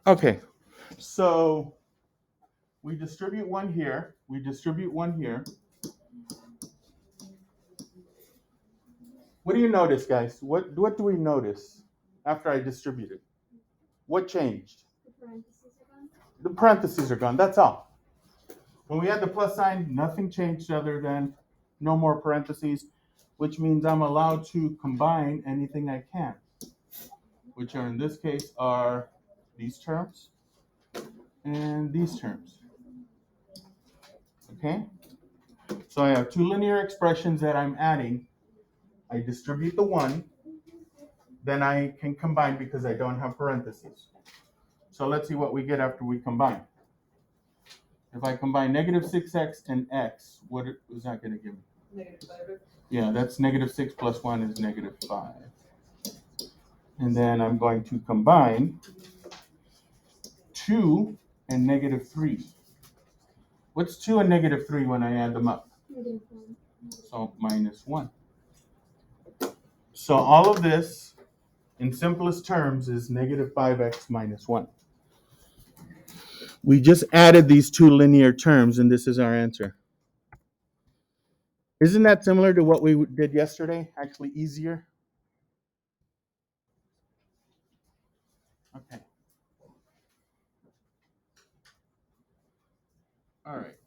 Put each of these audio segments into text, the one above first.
Okay, so we distribute one here. We distribute one here. What do you notice, guys? What do we notice after I distribute it? What changed? The parentheses are gone. That's all. When we had the plus sign, nothing changed other than no more parentheses, which means I'm allowed to combine anything I can, which are in this case are these terms and these terms. Okay? So I have two linear expressions that I'm adding. I distribute the one, then I can combine because I don't have parentheses. So let's see what we get after we combine. If I combine negative 6x and x, what is that going to give me? Negative 5. Yeah, that's negative 6 plus 1 is negative 5. And then I'm going to combine 2 and negative 3. What's 2 and negative 3 when I add them up? So minus 1. So all of this, in simplest terms, is negative 5x minus 1. We just added these two linear terms, and this is our answer. Isn't that similar to what we did yesterday? Actually easier? Okay. All right.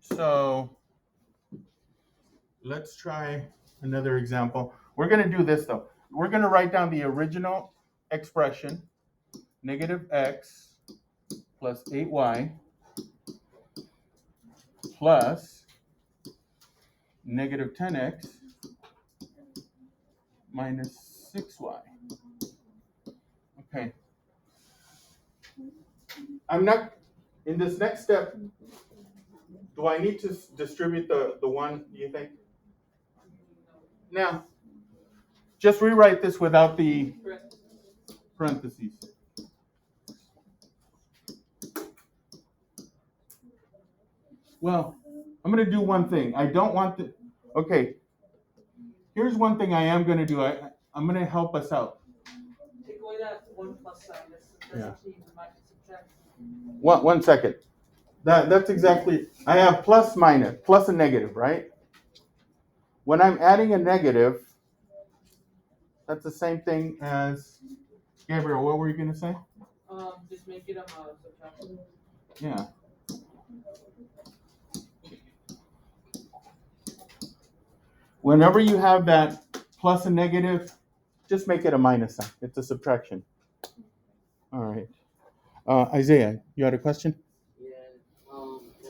So let's try another example. We're going to do this, though. We're going to write down the original expression, negative x plus 8y plus negative 10x minus 6y. Okay. I'm not, in this next step, do I need to distribute the one, do you think? Now, just rewrite this without the parentheses. Well, I'm going to do one thing. I don't want the, okay, here's one thing I am going to do. I'm going to help us out. Take away that 1 plus sign. That's yeah. Subtract. One second. That's exactly, I have plus minus, plus a negative, right? When I'm adding a negative, that's the same thing as, Gabriel, what were you going to say? Just make it a subtraction. Yeah. Whenever you have that plus a negative, just make it a minus sign. It's a subtraction. All right. Isaiah, you had a question? Yeah. Can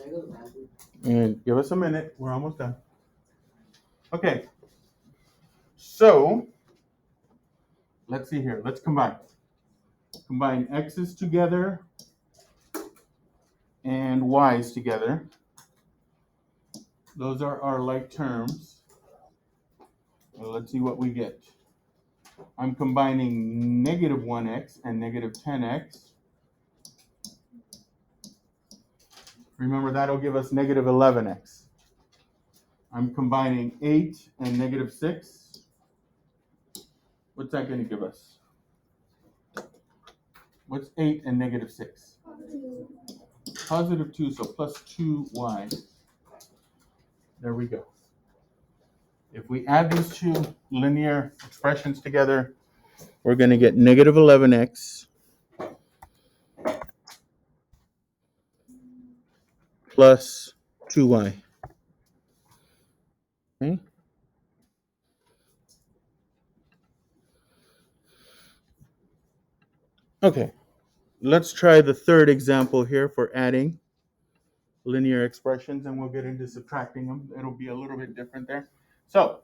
I go to the bathroom? And give us a minute. We're almost done. Okay. So, let's see here. Let's combine. Combine x's together and y's together. Those are our like terms. Well, let's see what we get. I'm combining negative 1x and negative 10x. Remember, that'll give us negative 11x. I'm combining 8 and negative 6. What's that going to give us? What's 8 and negative 6? Positive 2, so plus 2y. There we go. If we add these two linear expressions together, we're going to get negative 11x plus 2y. Okay. Okay. Let's try the third example here for adding linear expressions, and we'll get into subtracting them. It'll be a little bit different there. So,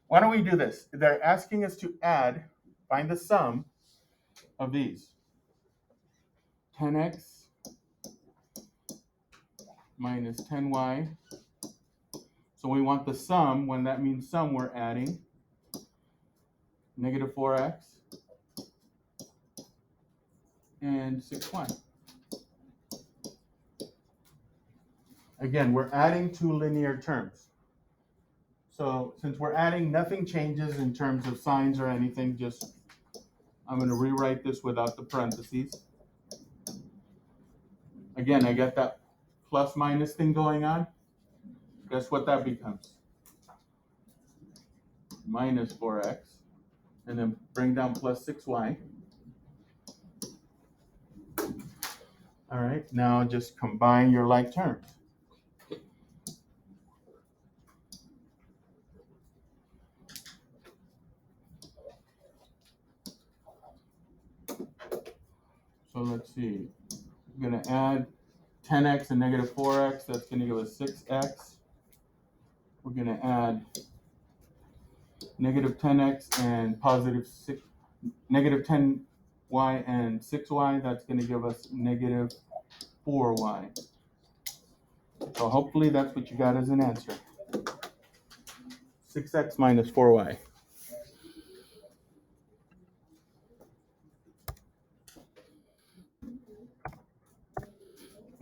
why don't we do this? They're asking us to find the sum of these. 10x minus 10y. So we want the sum. When that means sum, we're adding negative 4x and 6y. Again, we're adding two linear terms. So since we're adding, nothing changes in terms of signs or anything, just I'm going to rewrite this without the parentheses. Again, I got that plus minus thing going on. Guess what that becomes? Minus 4x. And then bring down plus 6y. All right, now just combine your like terms. So let's see. We're going to add 10x and negative 4x. That's going to give us 6x. We're going to add negative 10x and positive 6, negative 10y and 6y. That's going to give us negative 4y. So hopefully that's what you got as an answer. 6x minus 4y.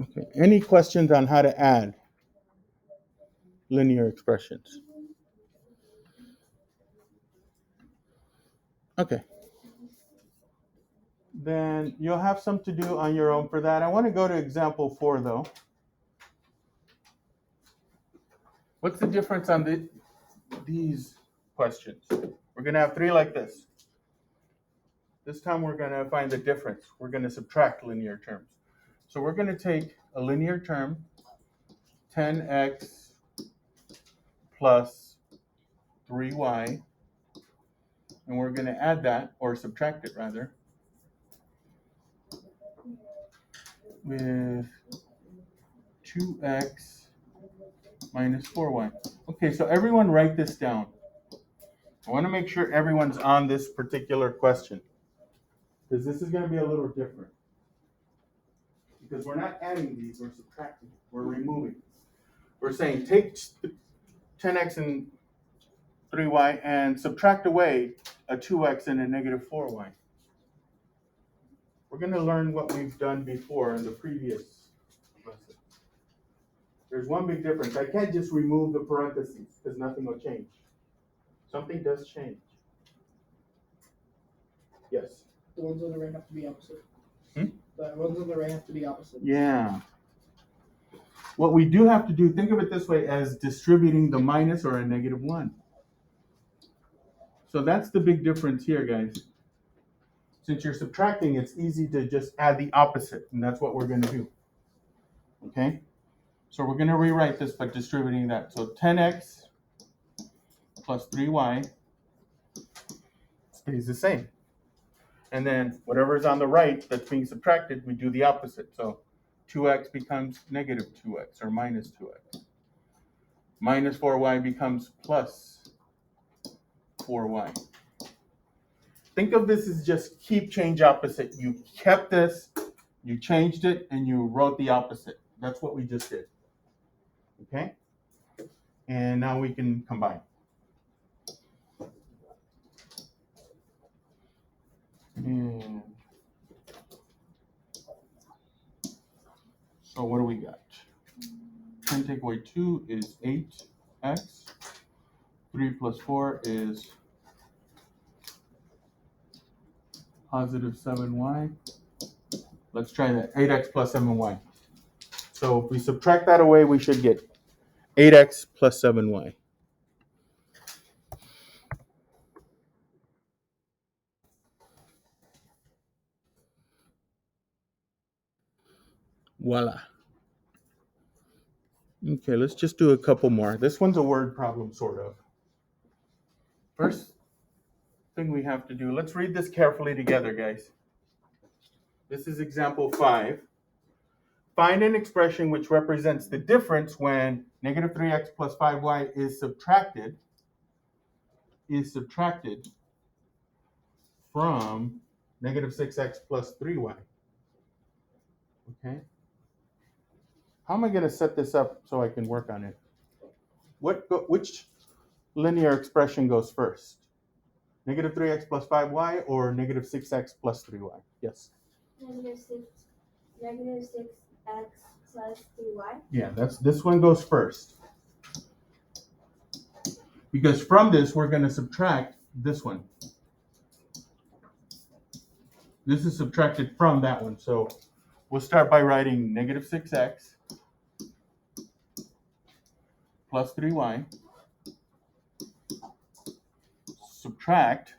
Okay. Any questions on how to add linear expressions? Okay. Then you'll have some to do on your own for that. I want to go to example 4 though. What's the difference on these questions? We're going to have 3 like this. This time we're going to find the difference. We're going to subtract linear terms. So we're going to take a linear term, 10x plus 3y, and we're going to add that, or subtract it rather, with 2x minus 4y. Okay, so everyone write this down. I want to make sure everyone's on this particular question, because this is going to be a little different. Because we're not adding these, we're subtracting, we're removing. We're saying take 10x and 3y and subtract away a 2x and a negative 4y. We're going to learn what we've done before in the previous lesson. There's one big difference. I can't just remove the parentheses because nothing will change. Something does change. Yes? The ones on the right have to be opposite. The ones on the right have to be opposite. Yeah. What we do have to do, think of it this way, as distributing the minus or a negative 1. So that's the big difference here, guys. Since you're subtracting, it's easy to just add the opposite, and that's what we're going to do. Okay? So we're going to rewrite this by distributing that. So 10x plus 3y stays the same. And then whatever is on the right that's being subtracted, we do the opposite. So 2x becomes negative 2x or minus 2x. Minus 4y becomes plus 4y. Think of this as just keep, change, opposite. You kept this, you changed it, and you wrote the opposite. That's what we just did. Okay? And now we can combine. And so what do we got? 10 take away 2 is 8x. 3 plus 4 is positive 7y. Let's try that. 8x plus 7y. So if we subtract that away, we should get 8x plus 7y. Voila. Okay, let's just do a couple more. This one's a word problem, sort of. First thing we have to do, let's read this carefully together, guys. This is example 5. Find an expression which represents the difference when negative 3x plus 5y is subtracted from negative 6x plus 3y. Okay? How am I going to set this up so I can work on it? Which linear expression goes first? Negative 3x plus 5y or negative 6x plus 3y? Yes? Negative 6x plus 3y. Yeah, this one goes first. Because from this, we're going to subtract this one. This is subtracted from that one. So we'll start by writing negative 6x plus 3y subtract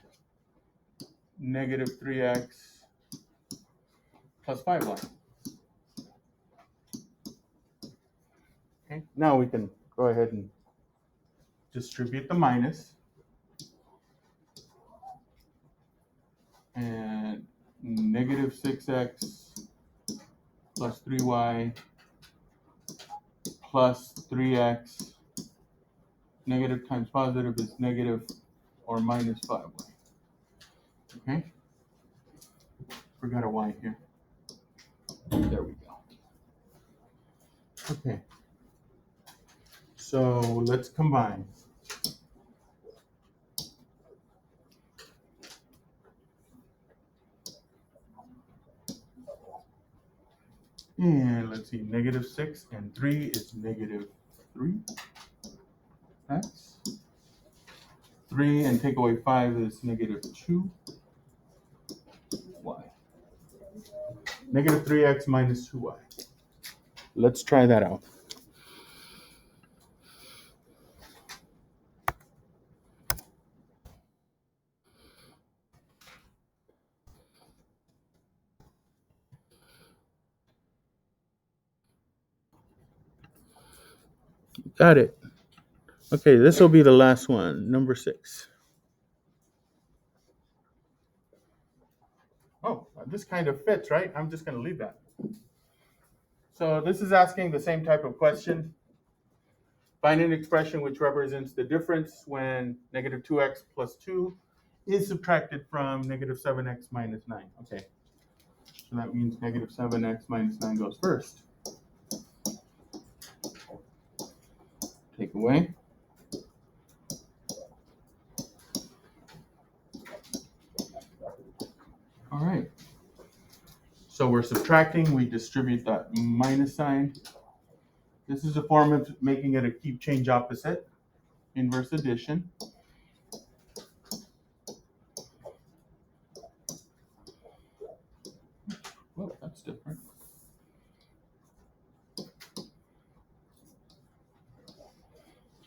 negative 3x plus 5y. Okay, now we can go ahead and distribute the minus. And negative 6x plus 3y plus 3x. Negative times positive is negative or minus 5y. Okay? Forgot a y here. There we go. Okay. So let's combine. And let's see, negative 6 and 3 is negative 3x. 3 and take away 5 is negative 2y. Negative 3x minus 2y. Let's try that out. Got it. Okay, this will be the last one, number 6. Oh, this kind of fits, right? I'm just going to leave that. So this is asking the same type of question. Find an expression which represents the difference when negative 2x plus 2 is subtracted from negative 7x minus 9. Okay, so that means negative 7x minus 9 goes first. Take away. All right. So we're subtracting, we distribute that minus sign. This is a form of making it a keep change opposite, inverse addition. Whoa, that's different.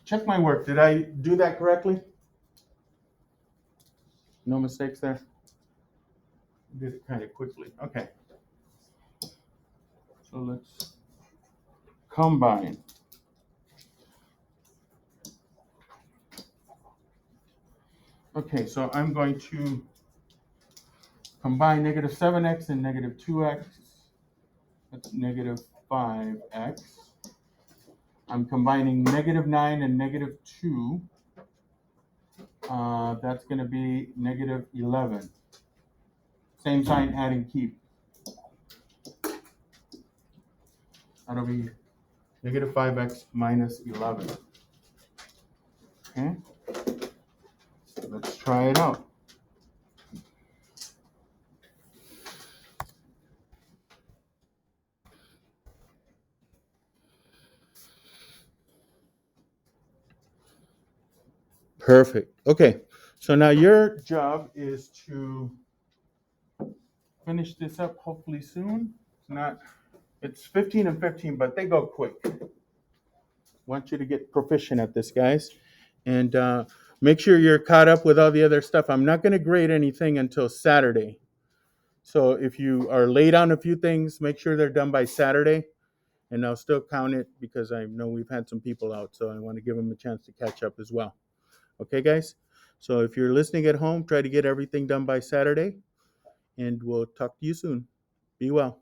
Check my work. Did I do that correctly? No mistakes there? Did it kind of quickly. Okay. So let's combine. Okay, so I'm going to combine negative 7x and negative 2x. That's negative 5x. I'm combining negative 9 and negative 2. That's going to be negative 11. Same sign, adding keep. That'll be negative 5x minus 11. Okay, let's try it out. Perfect. Okay, so now your job is to finish this up hopefully soon. It's 15 and 15, but they go quick. Want you to get proficient at this, guys. And make sure you're caught up with all the other stuff. I'm not going to grade anything until Saturday. So if you are late on a few things, make sure they're done by Saturday. And I'll still count it because I know we've had some people out. So I want to give them a chance to catch up as well. Okay, guys? So if you're listening at home, try to get everything done by Saturday. And we'll talk to you soon. Be well.